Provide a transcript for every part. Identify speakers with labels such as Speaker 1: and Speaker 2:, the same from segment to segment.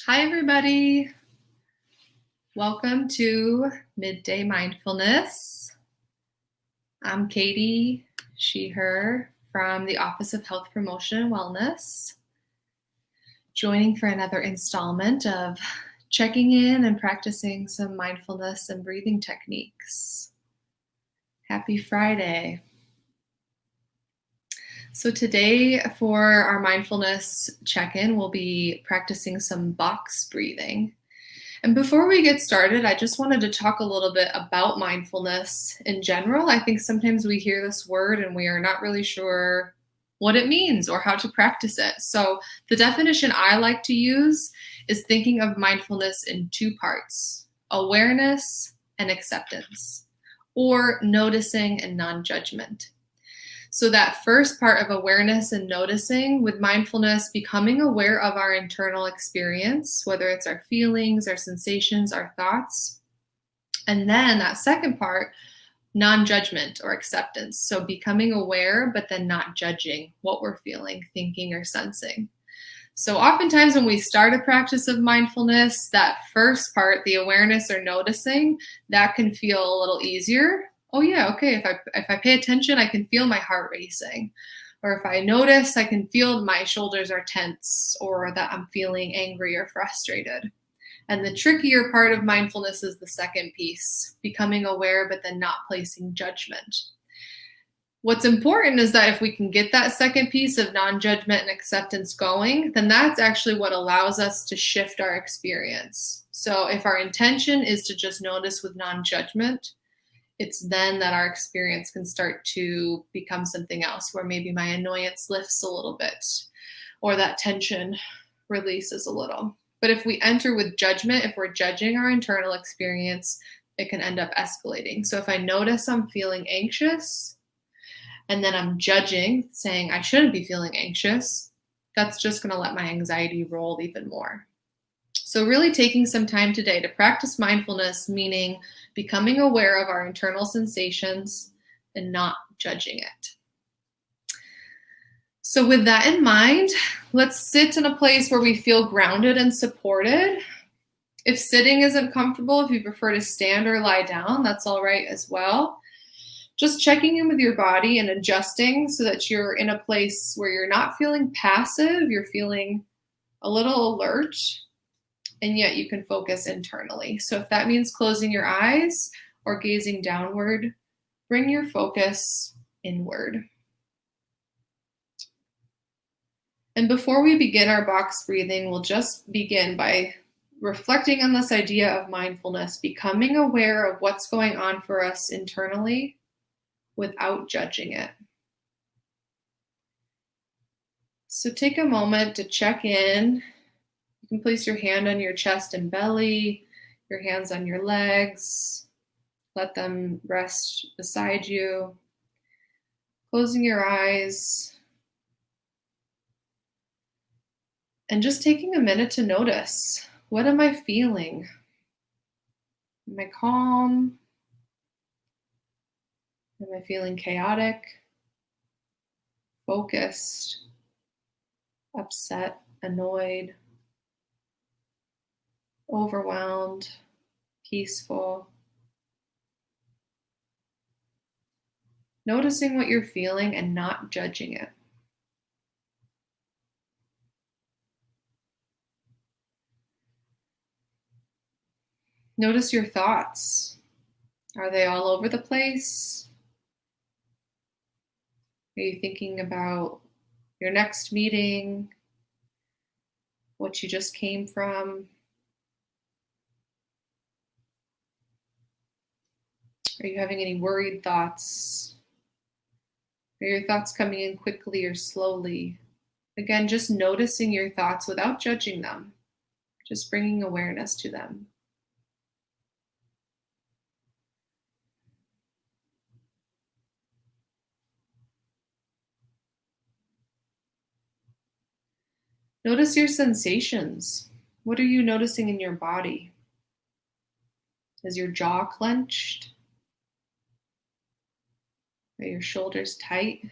Speaker 1: Hi, everybody. Welcome to Midday Mindfulness. I'm Katie, she, her, from the Office of Health Promotion and Wellness, joining for another installment of checking in and practicing some mindfulness and breathing techniques. Happy Friday. So today for our mindfulness check-in, we'll be practicing some box breathing. And before we get started, I just wanted to talk a little bit about mindfulness in general. I think sometimes we hear this word and we are not really sure what it means or how to practice it. So the definition I like to use is thinking of mindfulness in two parts: awareness and acceptance, or noticing and non-judgment. So that first part of awareness and noticing, with mindfulness, becoming aware of our internal experience, whether it's our feelings, our sensations, our thoughts. And then that second part, non-judgment or acceptance. So becoming aware, but then not judging what we're feeling, thinking, or sensing. So oftentimes when we start a practice of mindfulness, that first part, the awareness or noticing, that can feel a little easier. Oh yeah, okay, if I pay attention, I can feel my heart racing. Or if I notice, I can feel my shoulders are tense, or that I'm feeling angry or frustrated. And the trickier part of mindfulness is the second piece, becoming aware but then not placing judgment. What's important is that if we can get that second piece of non-judgment and acceptance going, then that's actually what allows us to shift our experience. So if our intention is to just notice with non-judgment, it's then that our experience can start to become something else, where maybe my annoyance lifts a little bit or that tension releases a little. But if we enter with judgment, if we're judging our internal experience, it can end up escalating. So if I notice I'm feeling anxious and then I'm judging, saying I shouldn't be feeling anxious, that's just going to let my anxiety roll even more. So really taking some time today to practice mindfulness, meaning becoming aware of our internal sensations and not judging it. So with that in mind, let's sit in a place where we feel grounded and supported. If sitting isn't comfortable, if you prefer to stand or lie down, that's all right as well. Just checking in with your body and adjusting so that you're in a place where you're not feeling passive, you're feeling a little alert, and yet you can focus internally. So if that means closing your eyes or gazing downward, bring your focus inward. And before we begin our box breathing, we'll just begin by reflecting on this idea of mindfulness, becoming aware of what's going on for us internally without judging it. So take a moment to check in. You can place your hand on your chest and belly, your hands on your legs. Let them rest beside you. Closing your eyes. And just taking a minute to notice, what am I feeling? Am I calm? Am I feeling chaotic, focused, upset, annoyed, overwhelmed, peaceful? Noticing what you're feeling and not judging it. Notice your thoughts. Are they all over the place? Are you thinking about your next meeting? What you just came from? Are you having any worried thoughts? Are your thoughts coming in quickly or slowly? Again, just noticing your thoughts without judging them, just bringing awareness to them. Notice your sensations. What are you noticing in your body? Is your jaw clenched? Are your shoulders tight?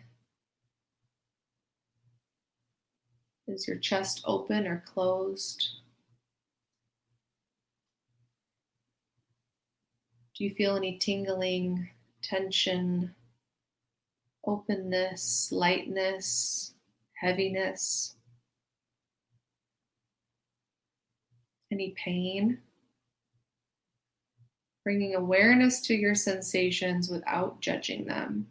Speaker 1: Is your chest open or closed? Do you feel any tingling, tension, openness, lightness, heaviness, any pain? Bringing awareness to your sensations without judging them.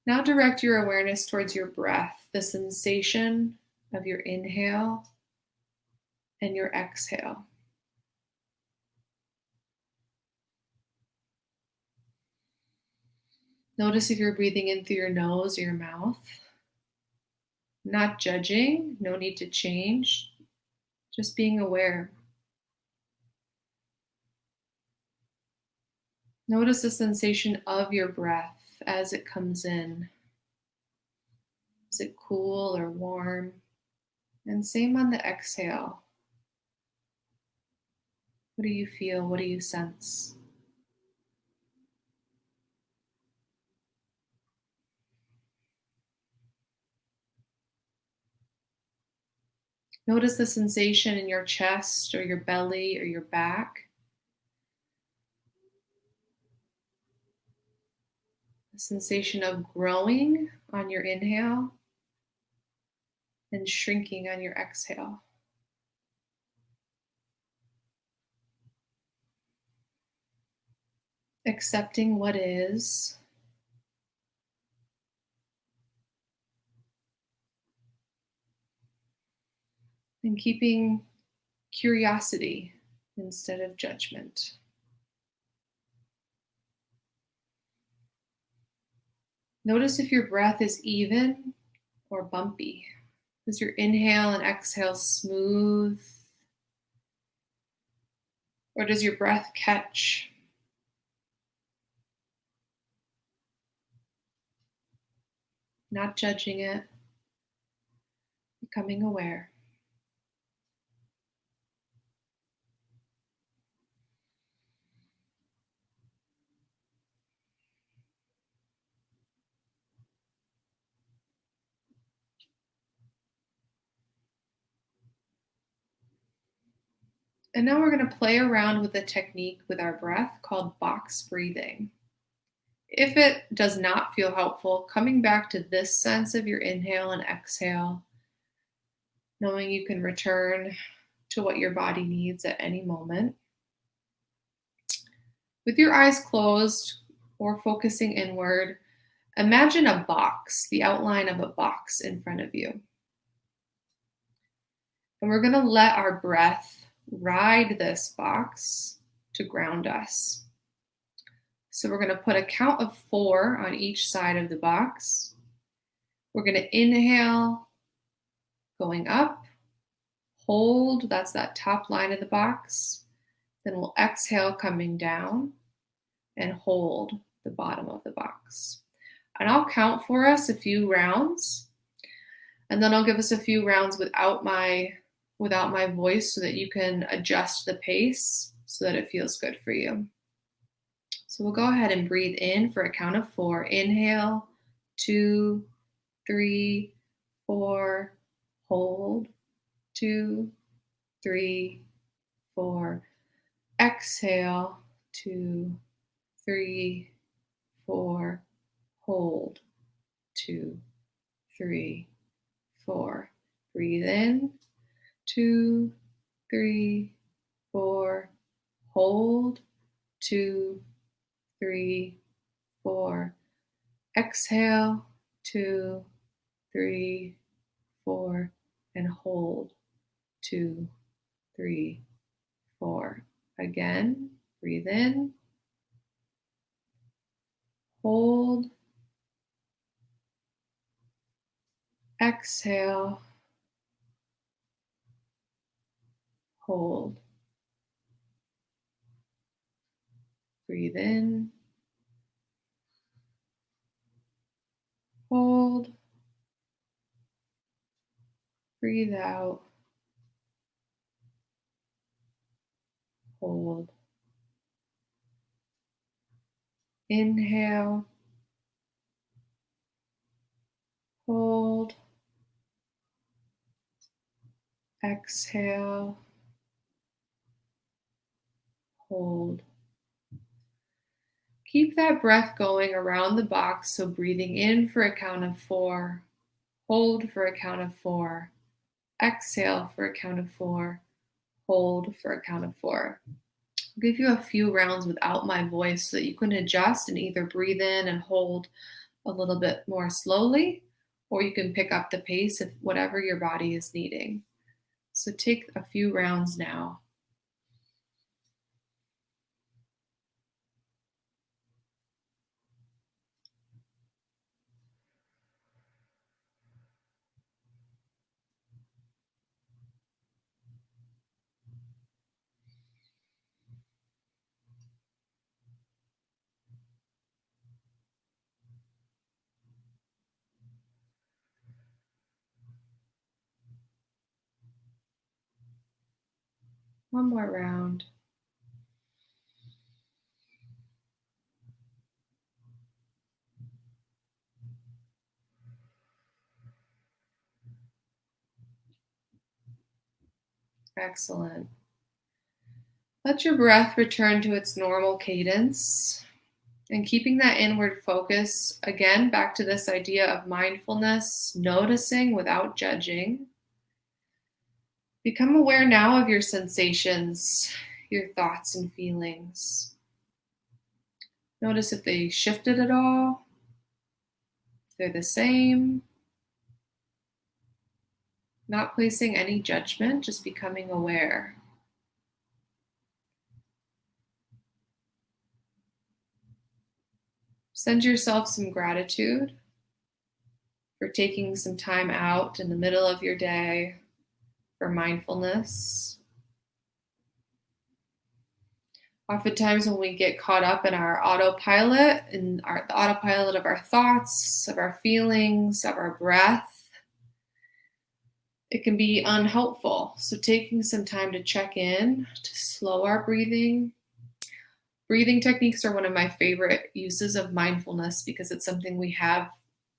Speaker 1: Now direct your awareness towards your breath, the sensation of your inhale and your exhale. Notice if you're breathing in through your nose or your mouth. Not judging, no need to change, just being aware. Notice the sensation of your breath as it comes in. Is it cool or warm? And same on the exhale. What do you feel? What do you sense? Notice the sensation in your chest or your belly or your back. The sensation of growing on your inhale and shrinking on your exhale. Accepting what is. And keeping curiosity instead of judgment. Notice if your breath is even or bumpy. Is your inhale and exhale smooth? Or does your breath catch? Not judging it, becoming aware. And now we're going to play around with a technique with our breath called box breathing. If it does not feel helpful, coming back to this sense of your inhale and exhale, knowing you can return to what your body needs at any moment. With your eyes closed or focusing inward, imagine a box, the outline of a box in front of you. And we're going to let our breath ride this box to ground us. So we're going to put a count of 4 on each side of the box. We're going to inhale, going up, hold, that's that top line of the box. Then we'll exhale, coming down, and hold the bottom of the box. And I'll count for us a few rounds, and then I'll give us a few rounds without my voice so that you can adjust the pace so that it feels good for you. So we'll go ahead and breathe in for a count of 4. Inhale, 2, 3, 4, hold, 2, 3, 4. Exhale, 2, 3, 4, hold, 2, 3, 4. Breathe in, 2, 3, 4, hold, 2, 3, 4. Exhale, 2, 3, 4, and hold, 2, 3, 4. Again, breathe in, hold, exhale, hold. Breathe in, hold, breathe out, hold. Inhale, hold, Exhale, hold. Keep that breath going around the box. So breathing in for a count of 4, hold for a count of 4, exhale for a count of 4, hold for a count of 4. I'll give you a few rounds without my voice so that you can adjust and either breathe in and hold a little bit more slowly, or you can pick up the pace of whatever your body is needing. So take a few rounds now. One more round. Excellent. Let your breath return to its normal cadence. And keeping that inward focus, again, back to this idea of mindfulness, noticing without judging. Become aware now of your sensations, your thoughts and feelings. Notice if they shifted at all, if they're the same. Not placing any judgment, just becoming aware. Send yourself some gratitude for taking some time out in the middle of your day for mindfulness. Oftentimes when we get caught up in our autopilot, the autopilot of our thoughts, of our feelings, of our breath, it can be unhelpful. So taking some time to check in, to slow our breathing. Breathing techniques are one of my favorite uses of mindfulness because it's something we have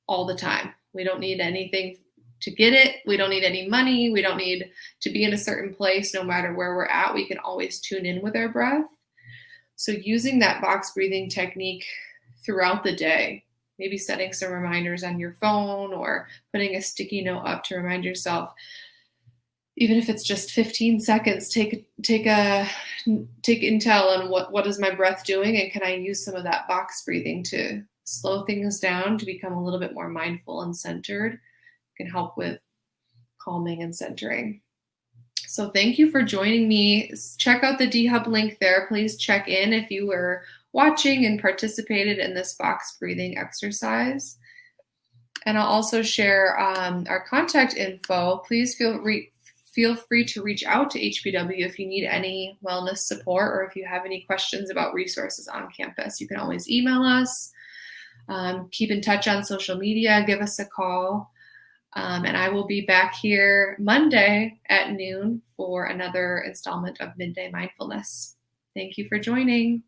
Speaker 1: all the time. We don't need anything to get it. We don't need any money. We don't need to be in a certain place. No matter where we're at, we can always tune in with our breath. So using that box breathing technique throughout the day, maybe setting some reminders on your phone or putting a sticky note up to remind yourself, even if it's just 15 seconds, take intel on what is my breath doing, and can I use some of that box breathing to slow things down, to become a little bit more mindful and centered. It can help with calming and centering. So thank you for joining me. Check out the DeHUB link there. Please check in if you were watching and participated in this box breathing exercise. And I'll also share our contact info. Please feel free to reach out to HBW if you need any wellness support or if you have any questions about resources on campus. You can always email us, keep in touch on social media, give us a call. And I will be back here Monday at noon for another installment of Midday Mindfulness. Thank you for joining.